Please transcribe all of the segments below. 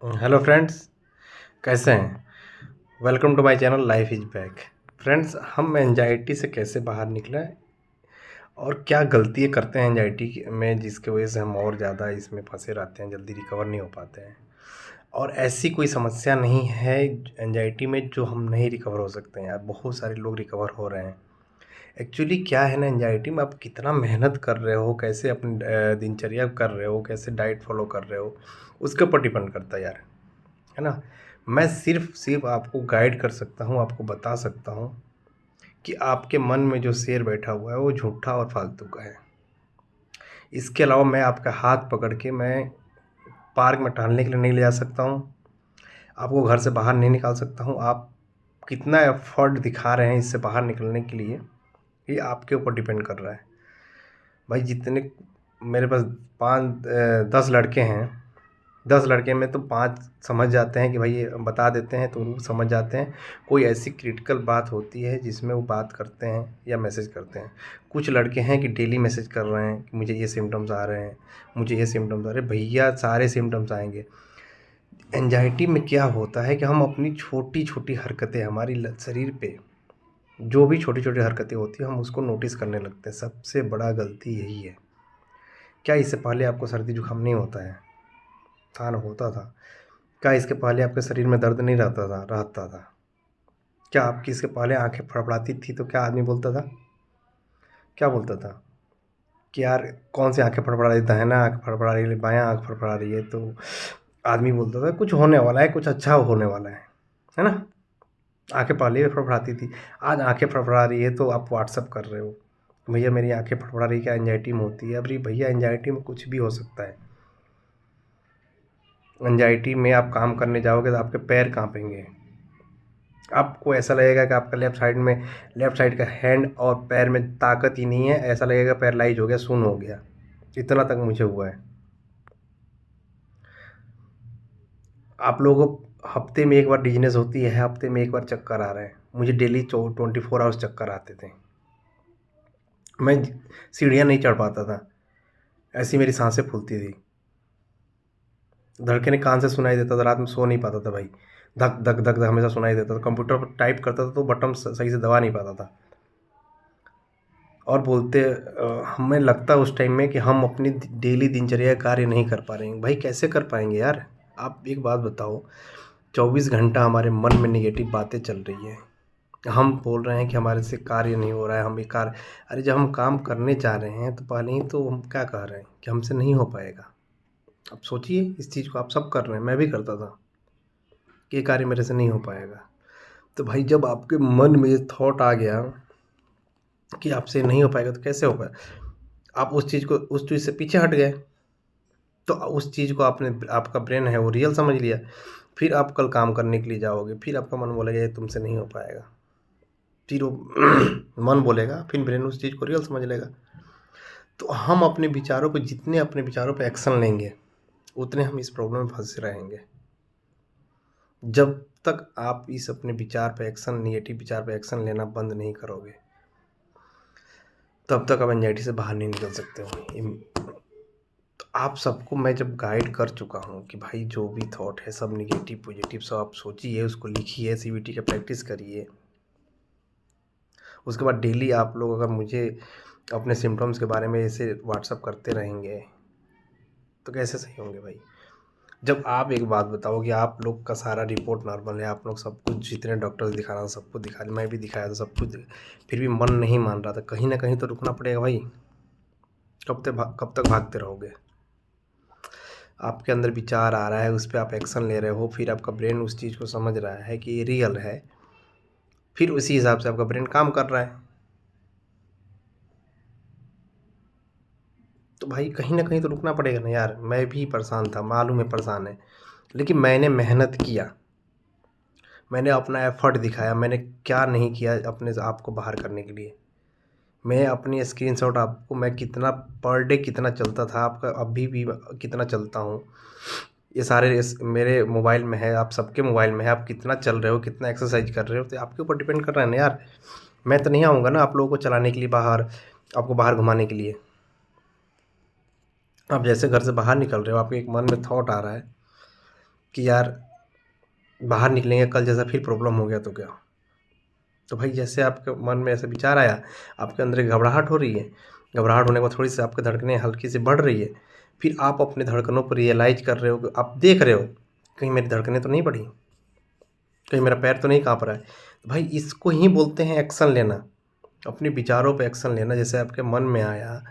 Hello friends, कैसे हैं। Welcome to my channel life is back. Friends, हम anxiety से कैसे बाहर निकलें और क्या गलतियाँ करते हैं एंजाइटी में जिसकी वजह से हम और ज़्यादा इसमें फंसे रहते हैं, जल्दी रिकवर नहीं हो पाते हैं। और ऐसी कोई समस्या नहीं है एंजाइटी में जो हम नहीं रिकवर हो सकते हैं यार, बहुत सारे लोग रिकवर हो रहे हैं। एक्चुअली क्या है ना, एंजाइटी में आप कितना मेहनत कर रहे हो, कैसे अपनी दिनचर्या कर रहे हो, कैसे डाइट फॉलो कर रहे हो, उसके ऊपर डिपेंड करता है यार, है ना। मैं सिर्फ आपको गाइड कर सकता हूँ, आपको बता सकता हूँ कि आपके मन में जो शेर बैठा हुआ है वो झूठा और फालतू का है। इसके अलावा मैं आपका हाथ पकड़ के मैं पार्क में टहलने के लिए नहीं ले जा सकता हूँ, आपको घर से बाहर नहीं निकाल सकता हूँ। आप कितना एफर्ट दिखा रहे हैं इससे बाहर निकलने के लिए, ये आपके ऊपर डिपेंड कर रहा है। भाई जितने मेरे पास 10 लड़के हैं, 10 लड़के में तो 5 समझ जाते हैं कि भाई ये बता देते हैं तो वो समझ जाते हैं। कोई ऐसी क्रिटिकल बात होती है जिसमें वो बात करते हैं या मैसेज करते हैं। कुछ लड़के हैं कि डेली मैसेज कर रहे हैं कि मुझे ये सिम्टम्स आ रहे हैं, मुझे ये सिम्टम्स आ रहे हैं। भैया सारे सिम्टम्स आएंगे। एंजाइटी में क्या होता है कि हम अपनी छोटी छोटी हरकतें, हमारी शरीर पे जो भी छोटी छोटी हरकतें होती हैं हम उसको नोटिस करने लगते हैं। सबसे बड़ा गलती यही है। क्या इससे पहले आपको सर्दी जुकाम नहीं होता है? था ना, होता था। क्या इसके पहले आपके शरीर में दर्द नहीं रहता था? क्या आपकी इसके पहले आंखें फड़फड़ाती थी तो क्या आदमी बोलता था? क्या बोलता था कि यार कौन सी आंखें फड़फड़ा रही, दाहिना आंख फड़फड़ा रही है, बायां आंख फड़फड़ा रही है, तो आदमी बोलता था कुछ होने वाला है, कुछ अच्छा होने वाला है ना। आंखें पहले भी फड़फड़ाती थी, आज आंखें फड़फड़ा रही है तो आप व्हाट्सअप कर रहे हो भैया मेरी आंखें फड़फड़ा रही, क्या एंजाइटी में होती है? अरे भैया एंजाइटी में कुछ भी हो सकता है। एंजाइटी में आप काम करने जाओगे तो आपके पैर कांपेंगे, आपको ऐसा लगेगा कि आपका लेफ़्ट साइड का हैंड और पैर में ताकत ही नहीं है, ऐसा लगेगा पैरालाइज हो गया, सुन्न हो गया। इतना तक मुझे हुआ है। आप लोगों को हफ्ते में एक बार डिजीनेस होती है, हफ्ते में एक बार चक्कर आ रहे हैं। मुझे डेली 24 आवर्स चक्कर आते थे, मैं सीढ़ियाँ नहीं चढ़ पाता था, ऐसी मेरी सांसें फूलती थी, धड़कने कान से सुनाई देता था, रात में सो नहीं पाता था भाई। धक धक धक धक हमेशा सुनाई देता था। कंप्यूटर पर टाइप करता था तो बटन सही से दबा नहीं पाता था। और हमें लगता उस टाइम में कि हम अपनी डेली दिनचर्या कार्य नहीं कर पा रहे हैं। भाई कैसे कर पाएंगे यार? आप एक बात बताओ, 24 घंटा हमारे मन में निगेटिव बातें चल रही है, हम बोल रहे हैं कि हमारे से कार्य नहीं हो रहा है, हम ये कार्य, अरे जब हम काम करने जा रहे हैं तो पहले ही तो हम क्या कह रहे हैं कि हमसे नहीं हो पाएगा। अब सोचिए इस चीज़ को, आप सब कर रहे हैं, मैं भी करता था कि ये कार्य मेरे से नहीं हो पाएगा। तो भाई जब आपके मन में ये थॉट आ गया कि आपसे नहीं हो पाएगा तो कैसे हो पाएगा, आप उस चीज़ से पीछे हट गए, तो उस चीज़ को आपका ब्रेन है वो रियल समझ लिया। फिर आप कल काम करने के लिए जाओगे, फिर आपका मन बोलेगा ये तुमसे नहीं हो पाएगा, फिर वो मन बोलेगा, फिर ब्रेन उस चीज़ को रियल समझ लेगा। तो हम अपने विचारों पे जितने अपने विचारों पे एक्शन लेंगे उतने हम इस प्रॉब्लम में फंसे रहेंगे। जब तक आप इस अपने विचार पे एक्शन, निगेटिव विचार पे एक्शन लेना बंद नहीं करोगे तब तक आप एंजाइटी से बाहर नहीं निकल सकते हो। तो आप सबको मैं जब गाइड कर चुका हूँ कि भाई जो भी थॉट है सब निगेटिव पॉजिटिव सब आप सोचिए, उसको लिखिए, सीबीटी का प्रैक्टिस करिए। उसके बाद डेली आप लोग अगर मुझे अपने सिम्टम्स के बारे में ऐसे व्हाट्सअप करते रहेंगे तो कैसे सही होंगे भाई। जब आप एक बात बताओ कि आप लोग का सारा रिपोर्ट नॉर्मल है, आप लोग सब कुछ जितने डॉक्टर्स दिखा रहा था सबको दिखा, मैं भी दिखाया था सब कुछ, फिर भी मन नहीं मान रहा था, कहीं ना कहीं तो रुकना पड़ेगा भाई। कब तक भागते रहोगे? आपके अंदर विचार आ रहा है, उस पर आप एक्शन ले रहे हो, फिर आपका ब्रेन उस चीज़ को समझ रहा है कि ये रियल है, फिर उसी हिसाब से आपका ब्रेन काम कर रहा है। तो भाई कहीं ना कहीं तो रुकना पड़ेगा ना यार। मैं भी परेशान था, मालूम है परेशान है, लेकिन मैंने मेहनत किया, मैंने अपना एफर्ट दिखाया। मैंने क्या नहीं किया अपने आप को बाहर करने के लिए। मैं अपनी स्क्रीनशॉट आपको, मैं कितना पर डे कितना चलता था, आपका अभी भी कितना चलता हूँ, ये सारे मेरे मोबाइल में है, आप सबके मोबाइल में है। आप कितना चल रहे हो, कितना एक्सरसाइज कर रहे हो, तो आपके ऊपर डिपेंड कर रहा है ना यार। मैं तो नहीं आऊँगा ना आप लोगों को चलाने के लिए बाहर, आपको बाहर घुमाने के लिए। आप जैसे घर से बाहर निकल रहे हो, आपके एक मन में थॉट आ रहा है कि यार बाहर निकलेंगे कल जैसा फिर प्रॉब्लम हो गया तो क्या। तो भाई जैसे आपके मन में ऐसा विचार आया, आपके अंदर एक घबराहट हो रही है, घबराहट होने के बाद थोड़ी सी आपकी धड़कनें हल्की सी बढ़ रही है, फिर आप अपने धड़कनों पर रियलाइज कर रहे हो, आप देख रहे हो कहीं मेरी धड़कनें तो नहीं बढ़ी, कहीं मेरा पैर तो नहीं काँप रहा है। तो भाई इसको ही बोलते हैं एक्शन लेना, अपने विचारों पे एक्शन लेना। जैसे आपके मन में आया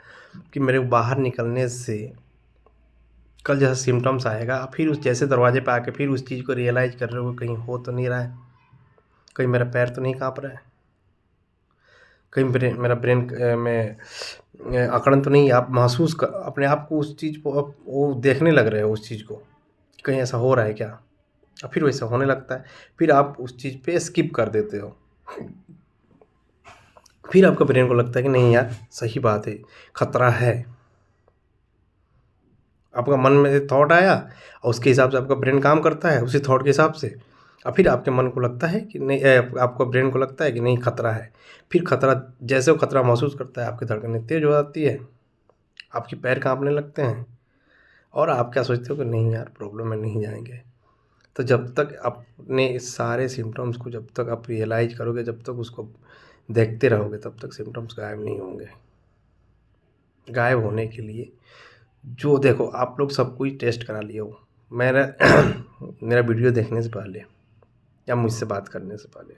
कि मेरे को बाहर निकलने से कल जैसा सिम्टम्स आएगा, आप फिर उस जैसे दरवाजे पे आके फिर उस चीज़ को रियलाइज़ कर रहे हो कहीं हो तो नहीं रहा है, कहीं मेरा पैर तो नहीं काँप रहा है, कहीं मेरा ब्रेन में अकड़न तो नहीं। आप महसूस कर अपने आप को उस चीज़ को, आप वो देखने लग रहे हो उस चीज़ को, कहीं ऐसा हो रहा है क्या, और फिर वैसा होने लगता है। फिर आप उस चीज़ पे स्किप कर देते हो। फिर आपका ब्रेन को लगता है कि नहीं यार सही बात है, खतरा है। आपका मन में थॉट आया और उसके हिसाब से आपका ब्रेन काम करता है, उसी थॉट के हिसाब से। और फिर आपके मन को लगता है कि नहीं, आपका ब्रेन को लगता है कि नहीं खतरा है। फिर खतरा, जैसे वो खतरा महसूस करता है, आपकी धड़कनें तेज़ हो जाती है, आपके पैर कांपने लगते हैं, और आप क्या सोचते हो कि नहीं यार प्रॉब्लम में नहीं जाएंगे। तो जब तक अपने इस सारे सिम्टम्स को जब तक आप रियलाइज करोगे, जब तक उसको देखते रहोगे, तब तक सिम्टम्स गायब नहीं होंगे। गायब होने के लिए जो देखो, आप लोग सब कुछ टेस्ट करा लिए हो, मेरा मेरा वीडियो देखने से पहले या मुझसे बात करने से पहले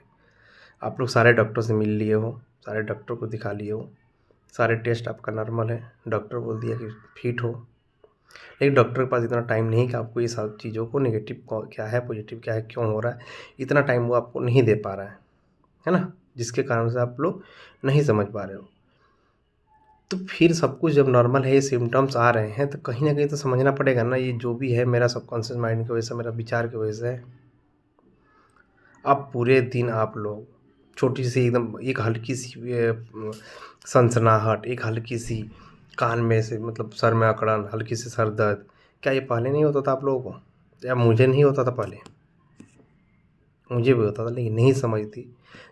आप लोग सारे डॉक्टर से मिल लिए हो, सारे डॉक्टर को दिखा लिए हो, सारे टेस्ट आपका नॉर्मल है, डॉक्टर बोल दिया कि फिट हो। लेकिन डॉक्टर के पास इतना टाइम नहीं कि आपको ये सब चीज़ों को, नेगेटिव क्या है, पॉजिटिव क्या है, क्यों हो रहा है, इतना टाइम वो आपको नहीं दे पा रहा है ना, जिसके कारण से आप लोग नहीं समझ पा रहे हो। तो फिर सब कुछ जब नॉर्मल है, ये सिम्टम्स आ रहे हैं, तो कहीं ना कहीं तो समझना पड़ेगा ना, ये जो भी है मेरा सबकॉन्शियस माइंड की वजह से, मेरा विचार की वजह से है। अब पूरे दिन आप लोग छोटी सी एकदम एक हल्की सी सनसनाहट, एक हल्की सी कान में से मतलब सर में अकड़न, हल्की सी सर दर्द, क्या ये पहले नहीं होता था आप लोगों को, या मुझे नहीं होता था पहले? मुझे भी होता था, लेकिन नहीं समझती।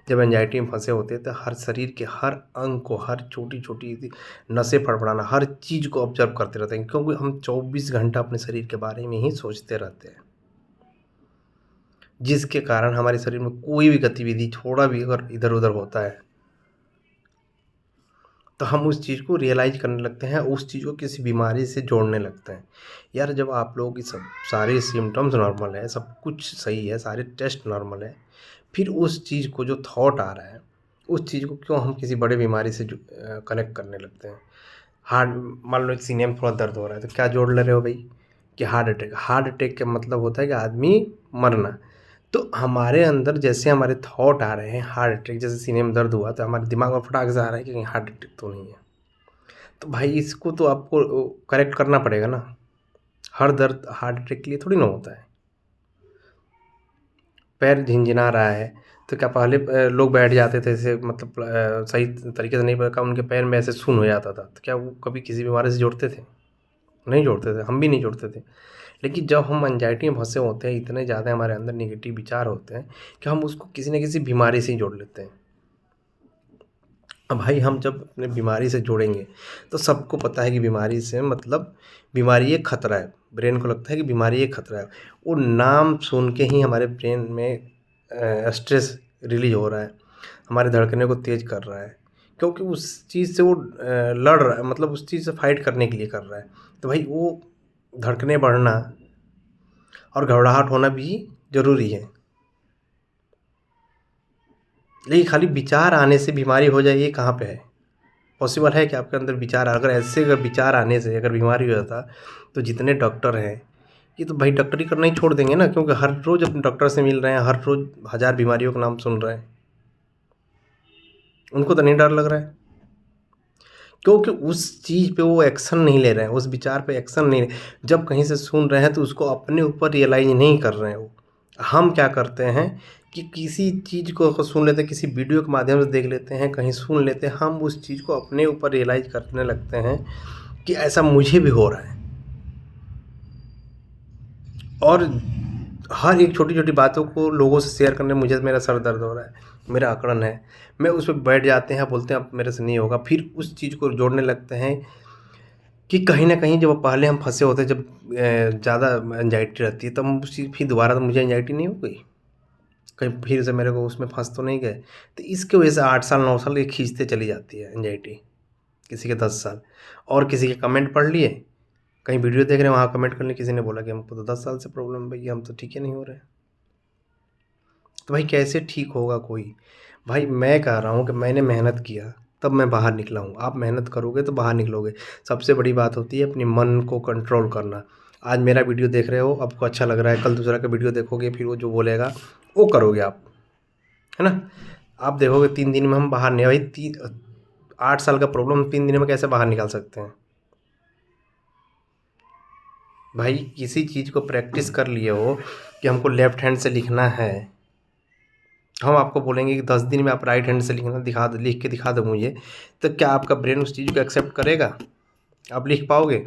जब एंजाइटी में फंसे होते तो हर शरीर के हर अंग को, हर छोटी छोटी नसें फड़फड़ाना, हर चीज़ को ऑब्जर्व करते रहते हैं, क्योंकि हम 24 घंटा अपने शरीर के बारे में ही सोचते रहते हैं, जिसके कारण हमारे शरीर में कोई भी गतिविधि थोड़ा भी अगर इधर उधर होता है तो हम उस चीज़ को रियलाइज करने लगते हैं, उस चीज़ को किसी बीमारी से जोड़ने लगते हैं। यार जब आप लोगों की सब सारे सिम्टम्स नॉर्मल है, सब कुछ सही है, सारे टेस्ट नॉर्मल है, फिर उस चीज़ को जो थॉट आ रहा है, उस चीज़ को क्यों हम किसी बड़े बीमारी से कनेक्ट करने लगते हैं। हार्ट, मान लो सीने में थोड़ा दर्द हो रहा है तो क्या जोड़ ले रहे हो भाई कि हार्ट अटैक। हार्ट अटैक का मतलब होता है कि आदमी मरना। तो हमारे अंदर जैसे हमारे थॉट आ रहे हैं, हार्ट अटैक, जैसे सीने में दर्द हुआ तो हमारे दिमाग में फटाक से आ रहा है कि कहीं हार्ट अटैक तो नहीं है। तो भाई इसको तो आपको करेक्ट करना पड़ेगा ना। हर दर्द हार्ट अटैक के लिए थोड़ी ना होता है। पैर झिनझिना रहा है तो क्या पहले लोग बैठ जाते थे ऐसे, मतलब सही तरीके से नहीं पता, उनके पैर में ऐसे सुन्न हो जाता था, तो क्या वो कभी किसी बीमारी से जोड़ते थे? नहीं जोड़ते थे, हम भी नहीं जोड़ते थे। लेकिन जब हम एंजाइटी में फंसे होते हैं, इतने ज़्यादा हमारे अंदर नेगेटिव विचार होते हैं कि हम उसको किसी न किसी बीमारी से ही जोड़ लेते हैं। अब भाई हम जब अपने बीमारी से जोड़ेंगे तो सबको पता है कि बीमारी से मतलब बीमारी एक खतरा है, ब्रेन को लगता है कि बीमारी एक खतरा है। वो नाम सुन के ही हमारे ब्रेन में स्ट्रेस रिलीज हो रहा है, हमारे धड़कने को तेज़ कर रहा है, क्योंकि उस चीज़ से वो लड़ रहा है, मतलब उस चीज़ से फाइट करने के लिए कर रहा है। तो भाई वो धड़कने बढ़ना और घबराहट होना भी ज़रूरी है। लेकिन खाली विचार आने से बीमारी हो जाए, ये कहाँ पे है? पॉसिबल है कि आपके अंदर विचार, अगर ऐसे अगर विचार आने से अगर बीमारी हो जाता तो जितने डॉक्टर हैं ये तो भाई डॉक्टरी करना ही छोड़ देंगे ना, क्योंकि हर रोज़ अपने डॉक्टर से मिल रहे हैं, हर रोज़ 1000 बीमारियों का नाम सुन रहे हैं। उनको तो नहीं डर लग रहा है, क्योंकि उस चीज़ पे वो एक्शन नहीं ले रहे हैं, उस विचार पे एक्शन नहीं। जब कहीं से सुन रहे हैं तो उसको अपने ऊपर रियलाइज नहीं कर रहे हैं वो। हम क्या करते हैं कि किसी चीज़ को अगर सुन लेते हैं, किसी वीडियो के माध्यम से देख लेते हैं, कहीं सुन लेते हैं, हम उस चीज़ को अपने ऊपर रियलाइज करने लगते हैं कि ऐसा मुझे भी हो रहा है। और हर एक छोटी-छोटी बातों को लोगों से शेयर करने, मुझे मेरा सर दर्द हो रहा है, मेरा अकड़न है, मैं उस पे बैठ जाते हैं, बोलते हैं अब मेरे से नहीं होगा, फिर उस चीज़ को जोड़ने लगते हैं कि कहीं न कहीं जब पहले हम फँसे होते हैं, जब ज़्यादा एंग्ज़ायटी रहती है, तब हम उसी फिर दोबारा तो मुझे एंग्ज़ायटी नहीं हो गई। कहीं फिर से मेरे को उसमें फँस तो नहीं गए। तो इसकी वजह से 8 साल 9 साल ये खींचते चली जाती है एंग्ज़ायटी, किसी के 10 साल। और किसी के कमेंट पढ़ लिए, कहीं वीडियो देख रहे हैं वहाँ कमेंट करने किसी ने बोला कि हमको तो 10 साल से प्रॉब्लम है भैया, हम तो ठीक ही नहीं हो रहे। तो भाई कैसे ठीक होगा कोई? भाई मैं कह रहा हूँ कि मैंने मेहनत किया, तब मैं बाहर निकला हूँ। आप मेहनत करोगे तो बाहर निकलोगे। सबसे बड़ी बात होती है अपने मन को कंट्रोल करना। आज मेरा वीडियो देख रहे हो, आपको अच्छा लग रहा है, कल दूसरा का वीडियो देखोगे, फिर वो जो बोलेगा, वो करोगे आप, है ना? आप देखोगे 3 दिन में हम बाहर नहीं, भाई 8 साल का प्रॉब्लम 3 दिन में कैसे बाहर निकाल सकते हैं? भाई किसी चीज़ को प्रैक्टिस कर लिए हो कि हमको लेफ्ट हैंड से लिखना है, हम आपको बोलेंगे कि 10 दिन में आप राइट हैंड से लिखना दिखा दो, लिख के दिखा दो मुझे, तो क्या आपका ब्रेन उस चीज़ को एक्सेप्ट करेगा? आप लिख पाओगे?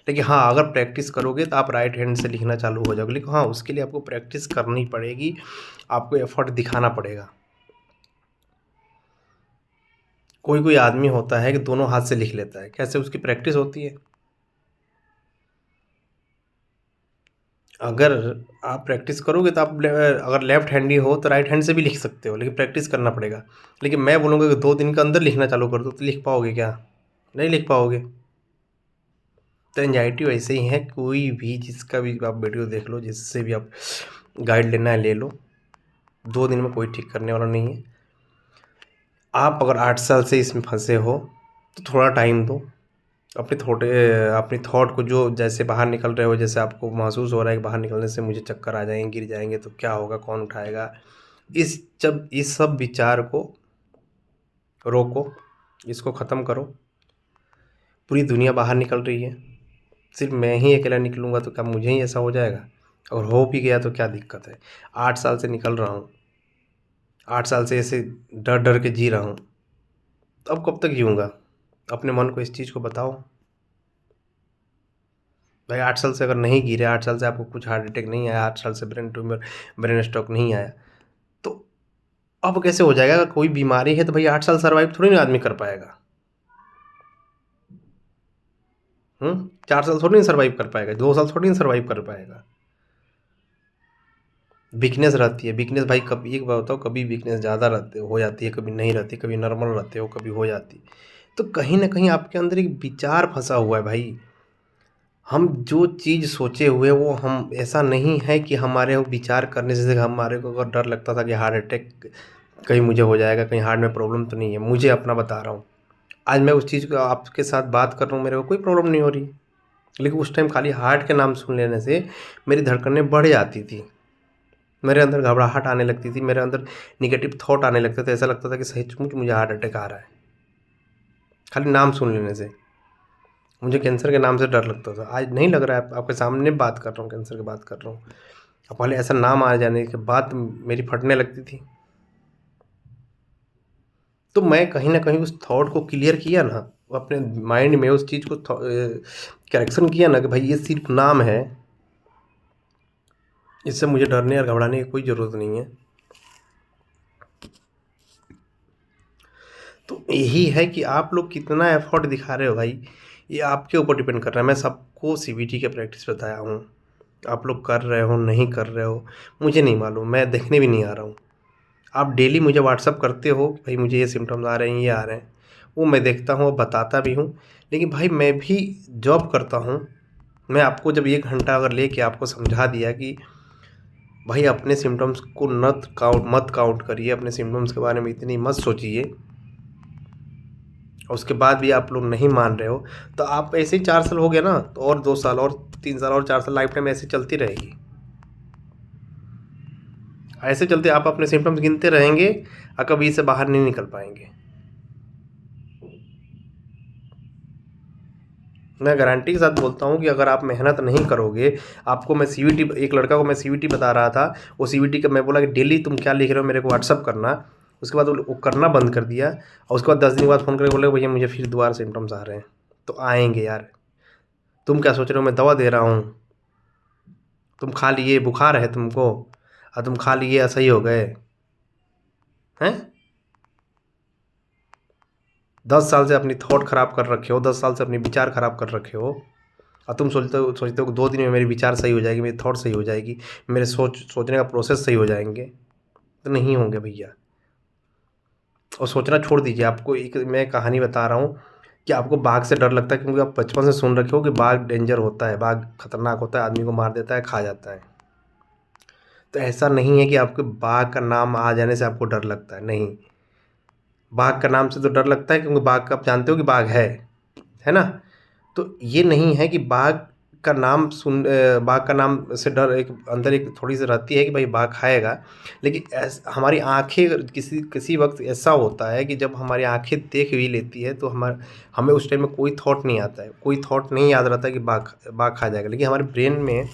लेकिन हाँ, अगर प्रैक्टिस करोगे तो आप राइट हैंड से लिखना चालू हो जाओगे। लेकिन हाँ, उसके लिए आपको प्रैक्टिस करनी पड़ेगी, आपको एफर्ट दिखाना पड़ेगा। कोई आदमी होता है कि दोनों हाथ से लिख लेता है, कैसे? उसकी प्रैक्टिस होती है। अगर आप प्रैक्टिस करोगे तो आप अगर लेफ्ट हैंडी हो तो राइट हैंड से भी लिख सकते हो, लेकिन प्रैक्टिस करना पड़ेगा। लेकिन मैं बोलूँगा कि 2 दिन के अंदर लिखना चालू कर दो, तो लिख पाओगे क्या? नहीं लिख पाओगे। तो एंग्जाइटी वैसे ही है, कोई भी जिसका भी आप वीडियो देख लो, जिससे भी आप गाइड लेना है ले लो, 2 दिन में कोई ठीक करने वाला नहीं है। आप अगर 8 साल से इसमें फंसे हो तो थोड़ा टाइम दो, अपनी थॉट को, जो जैसे बाहर निकल रहे हो, जैसे आपको महसूस हो रहा है कि बाहर निकलने से मुझे चक्कर आ जाएंगे, गिर जाएंगे तो क्या होगा, कौन उठाएगा, इस सब विचार को रोको, इसको ख़त्म करो। पूरी दुनिया बाहर निकल रही है, सिर्फ मैं ही अकेला निकलूँगा तो क्या मुझे ही ऐसा हो जाएगा? और हो भी गया तो क्या दिक्कत है? 8 साल से निकल रहा हूँ, 8 साल से ऐसे डर डर के जी रहा हूँ, तो अब कब तक जीऊँगा? अपने मन को इस चीज़ को बताओ। भाई 8 साल से अगर नहीं गिरे, 8 साल से आपको कुछ हार्ट अटैक नहीं आया, 8 साल से ब्रेन ट्यूमर, ब्रेन स्ट्रोक नहीं आया, तो अब कैसे हो जाएगा? अगर कोई बीमारी है तो भाई 8 साल सर्वाइव थोड़ी ना आदमी कर पाएगा। 4 साल थोड़ी ना सर्वाइव कर पाएगा, 2 साल थोड़ी ना सर्वाइव कर पाएगा। वीकनेस रहती है, वीकनेस भाई, कभी एक बात बताओ, कभी वीकनेस ज़्यादा रहते हो जाती है, कभी नहीं रहती, कभी नॉर्मल रहते हो, कभी हो जाती। तो कहीं न कहीं आपके अंदर एक विचार फँसा हुआ है भाई। हम जो चीज़ सोचे हुए वो हम, ऐसा नहीं है कि हमारे वो विचार करने से हमारे को अगर डर लगता था कि हार्ट अटैक कहीं मुझे हो जाएगा, कहीं हार्ट में प्रॉब्लम तो नहीं है, मुझे अपना बता रहा हूँ। आज मैं उस चीज़ को आपके साथ बात कर रहा हूँ, मेरे को कोई प्रॉब्लम नहीं हो रही। लेकिन उस टाइम खाली हार्ट के नाम सुन लेने से मेरी धड़कनें बढ़ जाती थी। मेरे अंदर घबराहट आने लगती थी, मेरे अंदर नेगेटिव थॉट आने लगते थे, ऐसा लगता था कि सचमुच मुझे हार्ट अटैक आ रहा है, खाली नाम सुन लेने से। मुझे कैंसर के नाम से डर लगता था, आज नहीं लग रहा है, आपके सामने बात कर रहा हूँ, कैंसर की बात कर रहा हूँ। अब पहले ऐसा नाम आ जाने के बाद मेरी फटने लगती थी। तो मैं कहीं न कहीं उस थॉट को क्लियर किया ना, अपने माइंड में उस चीज़ को करेक्शन किया ना कि भाई ये सिर्फ नाम है, इससे मुझे डरने और घबराने की कोई ज़रूरत नहीं है। तो यही है कि आप लोग कितना एफर्ट दिखा रहे हो भाई, ये आपके ऊपर डिपेंड कर रहा है। मैं सबको सीबीटी का प्रैक्टिस बताया हूँ, आप लोग कर रहे हो नहीं कर रहे हो मुझे नहीं मालूम, मैं देखने भी नहीं आ रहा हूँ। आप डेली मुझे व्हाट्सअप करते हो कि भाई मुझे ये सिम्टम्स आ रहे हैं, ये आ रहे हैं, वो मैं देखता हूँ और बताता भी हूँ। लेकिन भाई मैं भी जॉब करता हूँ, मैं आपको जब 1 घंटा अगर लेके आपको समझा दिया कि भाई अपने सिम्टम्स को मत काउंट करिए, अपने सिम्टम्स के बारे में इतनी मत सोचिए, और उसके बाद भी आप लोग नहीं मान रहे हो, तो आप ऐसे ही 4 साल हो गया ना, तो और 2 साल और 3 साल और 4 साल लाइफ टाइम ऐसे चलती रहेगी। ऐसे चलते आप अपने सिम्टम्स गिनते रहेंगे और कभी इससे बाहर नहीं निकल पाएंगे। मैं गारंटी के साथ बोलता हूँ कि अगर आप मेहनत नहीं करोगे, आपको मैं सीवीटी, एक लड़का को मैं सीवीटी बता रहा था, वो सीवीटी का मैं बोला कि डेली तुम क्या लिख रहे हो मेरे को व्हाट्सअप करना, उसके बाद वो करना बंद कर दिया, और उसके बाद 10 दिन के बाद फ़ोन करके बोले भैया मुझे फिर दोबारा सिम्टम्स आ रहे हैं। तो आएंगे यार, तुम क्या सोच रहे हो मैं दवा दे रहा हूँ? तुम खा लिए, बुखार है तुमको, और तुम खा लिए सही हो गए हैं? 10 साल से अपनी थॉट ख़राब कर रखे हो, 10 साल से अपने विचार ख़राब कर रखे हो, और तुम सोचते हो कि 2 दिन में मेरी विचार सही हो जाएगी, मेरी थॉट सही हो जाएगी, मेरे सोचने का प्रोसेस सही हो जाएंगे। तो नहीं होंगे भैया। और सोचना छोड़ दीजिए। आपको एक मैं कहानी बता रहा हूँ कि आपको बाघ से डर लगता है क्योंकि आप बचपन से सुन रखे हो कि बाघ डेंजर होता है, बाघ खतरनाक होता है, आदमी को मार देता है, खा जाता है। तो ऐसा नहीं है कि आपके बाघ का नाम आ जाने से आपको डर लगता है, नहीं। बाघ का नाम से तो डर लगता है क्योंकि बाघ का आप जानते हो कि बाघ है ना? तो ये नहीं है कि बाघ का नाम से डर एक अंदर एक थोड़ी-सी रहती है कि भाई बाघ खाएगा। लेकिन हमारी आँखें किसी किसी वक़्त ऐसा होता है कि जब हमारी आँखें देख भी लेती है तो हमें उस टाइम में कोई थॉट नहीं आता है, कोई थॉट नहीं याद रहता है कि बाघ खा जाएगा। लेकिन हमारे ब्रेन में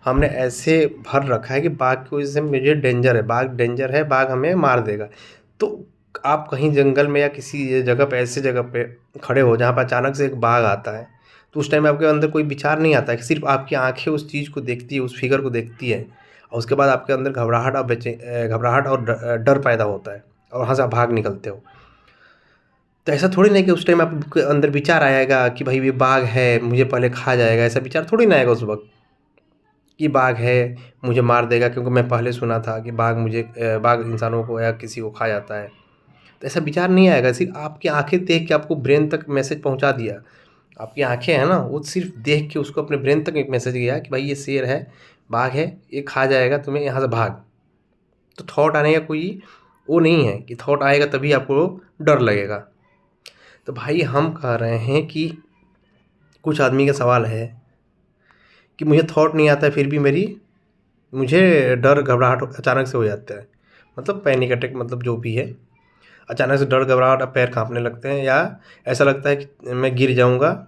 हमने ऐसे भर रखा है कि बाघ की वजह से मुझे डेंजर है, बाघ डेंजर है, बाघ हमें मार देगा। तो आप कहीं जंगल में या किसी जगह पे, ऐसी जगह पे खड़े हो जहाँ पे अचानक से एक बाघ आता है, तो उस टाइम में आपके अंदर कोई विचार नहीं आता है, सिर्फ़ आपकी आँखें उस चीज़ को देखती है, उस फिगर को देखती है, और उसके बाद आपके अंदर घबराहट और डर पैदा होता है और वहाँ से आप भाग निकलते हो। तो ऐसा थोड़ी ना है कि उस टाइम आपके अंदर विचार आएगा कि भाई ये बाघ है, मुझे पहले खा जाएगा, ऐसा विचार थोड़ी ना आएगा उस वक़्त कि बाघ है, मुझे मार देगा, क्योंकि मैं पहले सुना था कि बाघ इंसानों को या किसी को खा जाता है। तो ऐसा विचार नहीं आएगा, सिर्फ़ आपकी आँखें देख के आपको ब्रेन तक मैसेज पहुँचा दिया। आपकी आँखें हैं ना, वो सिर्फ़ देख के उसको अपने ब्रेन तक एक मैसेज गया कि भाई ये शेर है, बाघ है, ये खा जाएगा तुम्हें, यहाँ से भाग। तो थॉट आने का कोई वो नहीं है कि थॉट आएगा तभी आपको डर लगेगा। तो भाई हम कह रहे हैं कि कुछ आदमी का सवाल है कि मुझे थॉट नहीं आता है फिर भी मुझे डर घबराहट अचानक से हो जाता है। मतलब पैनिक अटैक, मतलब जो भी है। अचानक से डर घबराहट, अब पैर काँपने लगते हैं, या ऐसा लगता है कि मैं गिर जाऊँगा,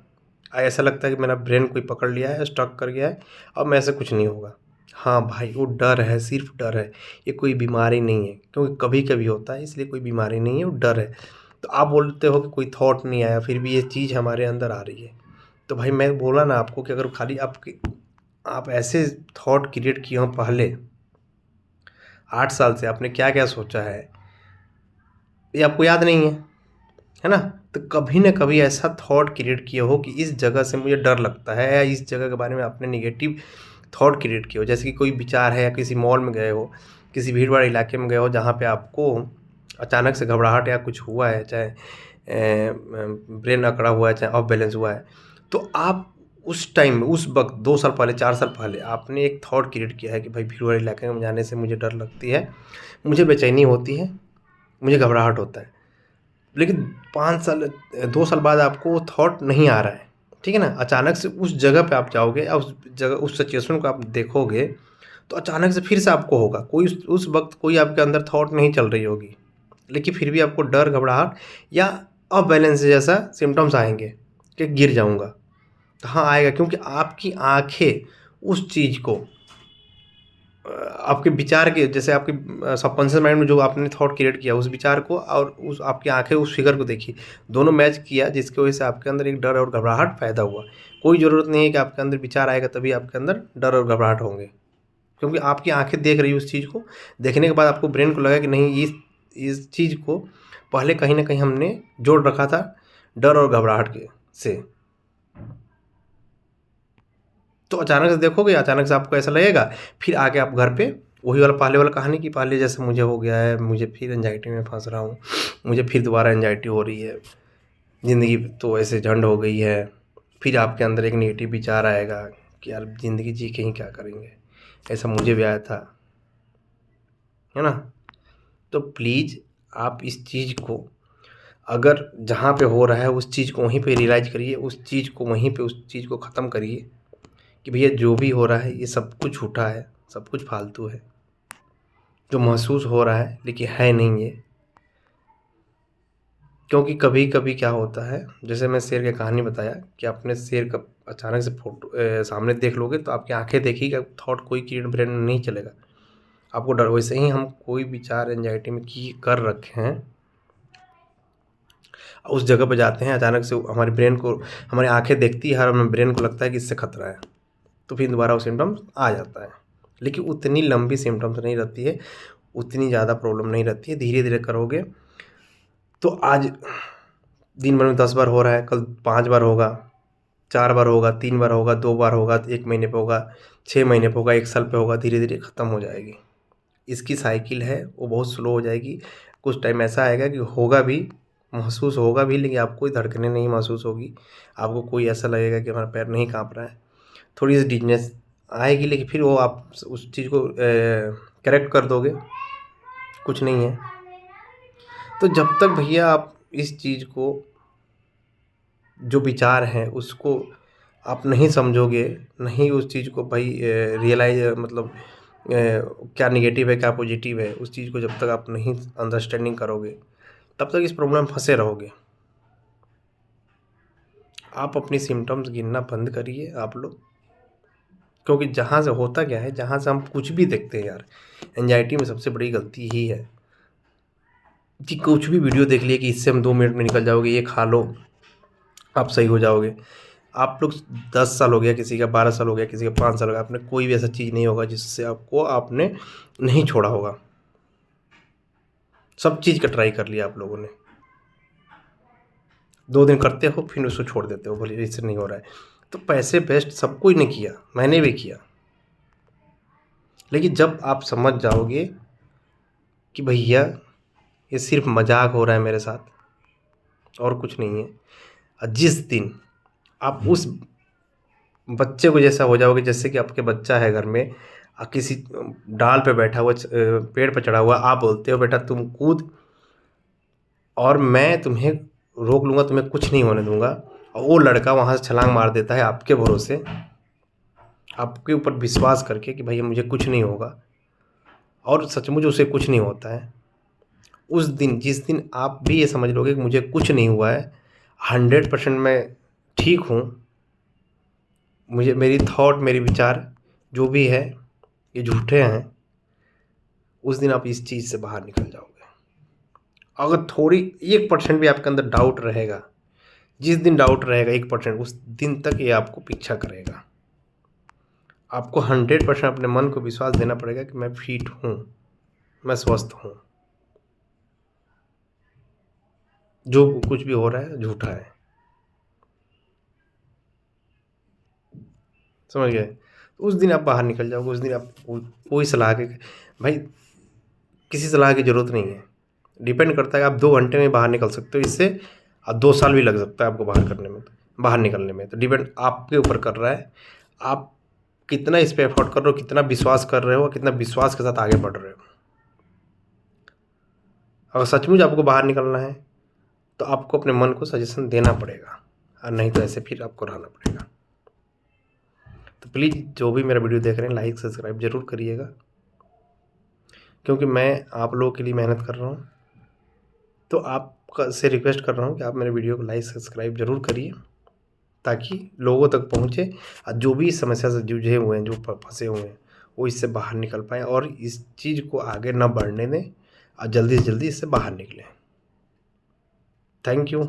ऐसा लगता है कि मेरा ब्रेन कोई पकड़ लिया है, स्टक कर गया है, अब मेरे से कुछ नहीं होगा। हाँ भाई, वो डर है, सिर्फ़ डर है, ये कोई बीमारी नहीं है, क्योंकि कभी-कभी होता है, इसलिए कोई बीमारी नहीं है, वो डर है। तो आप बोलते हो कि कोई थॉट नहीं आया, फिर भी ये चीज़ हमारे अंदर आ रही है। तो भाई मैं बोला ना आपको कि अगर खाली आप ऐसे थॉट क्रिएट किए हों पहले 8 साल से, आपने क्या-क्या सोचा है, ये आपको याद नहीं है ना? तो कभी न कभी ऐसा थॉट क्रिएट किए हो कि इस जगह से मुझे डर लगता है, या इस जगह के बारे में आपने नेगेटिव थॉट क्रिएट किए हो। जैसे कि कोई विचार है, या किसी मॉल में गए हो, किसी भीड़-भाड़ इलाके में गए हो जहाँ पे आपको अचानक से घबराहट या कुछ हुआ है, चाहे ब्रेन अकड़ा हुआ है, चाहे ऑफ बैलेंस हुआ है। तो आप उस टाइम में, उस वक़्त 2 साल पहले, 4 साल पहले आपने एक थॉट क्रिएट किया है कि भाई भीड़-भाड़ इलाके में जाने से मुझे डर लगती है, मुझे बेचैनी होती है, मुझे घबराहट होता है। लेकिन 5 साल 2 साल बाद आपको वो थॉट नहीं आ रहा है, ठीक है ना? अचानक से उस जगह पे आप जाओगे, उस सिचुएशन को आप देखोगे, तो अचानक से फिर से आपको होगा। उस वक़्त कोई आपके अंदर थॉट नहीं चल रही होगी, लेकिन फिर भी आपको डर, घबराहट या अबैलेंस जैसा सिम्पटम्स आएँगे कि गिर जाऊँगा। तो हाँ, आएगा, क्योंकि आपकी आँखें उस चीज़ को आपके विचार के, जैसे आपके सबकॉन्शियस माइंड में जो आपने थॉट क्रिएट किया उस विचार को, और उस आपकी आँखें उस फिगर को देखी, दोनों मैच किया, जिसकी वजह से आपके अंदर एक डर और घबराहट पैदा हुआ। कोई ज़रूरत नहीं है कि आपके अंदर विचार आएगा तभी आपके अंदर डर और घबराहट होंगे, क्योंकि आपकी आँखें देख रही है उस चीज़ को। देखने के बाद आपको ब्रेन को लगा कि नहीं, इस चीज़ को पहले कहीं न कहीं हमने जोड़ रखा था डर और घबराहट के से। तो अचानक से देखोगे, अचानक से आपको ऐसा लगेगा, फिर आके आप घर पे वही वाला पहले वाला कहानी की पहले जैसे मुझे हो गया है, मुझे फिर एंग्ज़ायटी में फँस रहा हूँ, मुझे फिर दोबारा एंग्ज़ायटी हो रही है, ज़िंदगी तो ऐसे झंड हो गई है। फिर आपके अंदर एक नेगेटिव विचार आएगा कि यार ज़िंदगी जी के ही क्या करेंगे? ऐसा मुझे भी आया था, है ना? तो प्लीज़ आप इस चीज़ को, अगर जहाँ पे हो रहा है उस चीज़ को वहीं पे रियलाइज़ करिए, उस चीज़ को वहीं पे उस चीज़ को ख़त्म करिए कि भैया जो भी हो रहा है ये सब कुछ झूठा है, सब कुछ फालतू है। जो महसूस हो रहा है लेकिन है नहीं ये। क्योंकि कभी-कभी क्या होता है, जैसे मैं शेर की कहानी बताया कि आपने शेर का अचानक से सामने देख लोगे तो आपकी आँखें देखिएगा, थॉट कोई क्रिएट ब्रेन में नहीं चलेगा। आपको डर, वैसे ही हम कोई विचार एंग्ज़ायटी में कर रखे हैं, उस जगह पे जाते हैं, अचानक से हमारी आँखें देखती है और हमें ब्रेन को लगता है कि इससे खतरा है। तो फिर दोबारा वो सिम्पटम्स आ जाता है। लेकिन उतनी लंबी सिम्पटम्स नहीं रहती है, उतनी ज़्यादा प्रॉब्लम नहीं रहती है, धीरे-धीरे करोगे तो आज दिन भर में 10 बार हो रहा है, कल 5 बार होगा, 4 बार होगा, 3 बार होगा, 2 बार होगा, 1 महीने पे होगा, 6 महीने पे होगा, 1 साल पे होगा, धीरे धीरे ख़त्म हो जाएगी। इसकी साइकिल है वो बहुत स्लो हो जाएगी। कुछ टाइम ऐसा आएगा कि होगा भी, महसूस होगा भी, लेकिन आपको कोई धड़कनें नहीं महसूस होगी। आपको कोई ऐसा लगेगा कि हमारा पैर नहीं काँप रहा है। थोड़ी सी डिजनेस आएगी, लेकिन फिर वो आप उस चीज़ को करेक्ट कर दोगे, कुछ नहीं है। तो जब तक भैया आप इस चीज़ को, जो विचार हैं उसको आप नहीं समझोगे, नहीं उस चीज़ को भाई रियलाइज़, मतलब क्या नेगेटिव है क्या पॉजिटिव है, उस चीज़ को जब तक आप नहीं अंडरस्टैंडिंग करोगे, तब तक इस प्रॉब्लम में फंसे रहोगे। आप अपनी सिम्टम्स गिनना बंद करिए आप लोग, क्योंकि जहाँ से होता क्या है, जहाँ से हम कुछ भी देखते हैं यार, एंजाइटी में सबसे बड़ी गलती ही है कि कुछ भी वीडियो देख लिए कि इससे हम 2 मिनट में निकल जाओगे, ये खा लो आप सही हो जाओगे। आप लोग 10 साल हो गया किसी का, 12 साल हो गया किसी का, 5 साल हो गया, आपने कोई भी ऐसा चीज़ नहीं होगा जिससे आपने नहीं छोड़ा होगा। सब चीज़ का ट्राई कर लिया आप लोगों ने। 2 दिन करते हो फिर उसको छोड़ देते हो, बोलिए इससे नहीं हो रहा है। तो पैसे वेस्ट सब कोई ने किया, मैंने भी किया। लेकिन जब आप समझ जाओगे कि भैया ये सिर्फ मजाक हो रहा है मेरे साथ और कुछ नहीं है, और जिस दिन आप उस बच्चे को जैसा हो जाओगे, जैसे कि आपके बच्चा है घर में, किसी डाल पे बैठा हुआ, पेड़ पे चढ़ा हुआ, आप बोलते हो बेटा तुम कूद और मैं तुम्हें रोक लूँगा, तुम्हें कुछ नहीं होने दूंगा, और वो लड़का वहाँ से छलांग मार देता है आपके भरोसे, आपके ऊपर विश्वास करके कि भैया मुझे कुछ नहीं होगा, और सचमुच उसे कुछ नहीं होता है। उस दिन, जिस दिन आप भी ये समझ लोगे कि मुझे कुछ नहीं हुआ है, 100% मैं ठीक हूँ, मुझे मेरी थॉट, मेरे विचार जो भी है ये झूठे हैं, उस दिन आप इस चीज़ से बाहर निकल जाओगे। अगर थोड़ी 1% भी आपके अंदर डाउट रहेगा, जिस दिन डाउट रहेगा 1%, उस दिन तक ये आपको पीछा करेगा। आपको 100% अपने मन को विश्वास देना पड़ेगा कि मैं फिट हूँ, मैं स्वस्थ हूँ, जो कुछ भी हो रहा है झूठा है। समझ गए? उस दिन आप बाहर निकल जाओगे, उस दिन आप कोई सलाह के, भाई किसी सलाह की ज़रूरत नहीं है। डिपेंड करता है, आप 2 घंटे में बाहर निकल सकते हो इससे, 2 साल भी लग सकता है आपको बाहर करने में, तो बाहर निकलने में। तो डिपेंड आपके ऊपर कर रहा है, आप कितना इस पे एफर्ट कर रहे हो, कितना विश्वास कर रहे हो, कितना विश्वास के साथ आगे बढ़ रहे हो। अगर सचमुच आपको बाहर निकलना है तो आपको अपने मन को सजेशन देना पड़ेगा, और नहीं तो ऐसे फिर आपको रहना पड़ेगा। तो प्लीज़ जो भी मेरा वीडियो देख रहे हैं, लाइक सब्सक्राइब ज़रूर करिएगा, क्योंकि मैं आप लोगों के लिए मेहनत कर रहा हूँ। तो आपका से रिक्वेस्ट कर रहा हूँ कि आप मेरे वीडियो को लाइक सब्सक्राइब ज़रूर करिए, ताकि लोगों तक पहुँचे, और जो भी समस्या से जूझे हुए हैं, जो फंसे हुए हैं, वो इससे बाहर निकल पाएँ और इस चीज़ को आगे न बढ़ने दें, और जल्दी से जल्दी इससे बाहर निकलें। Thank you.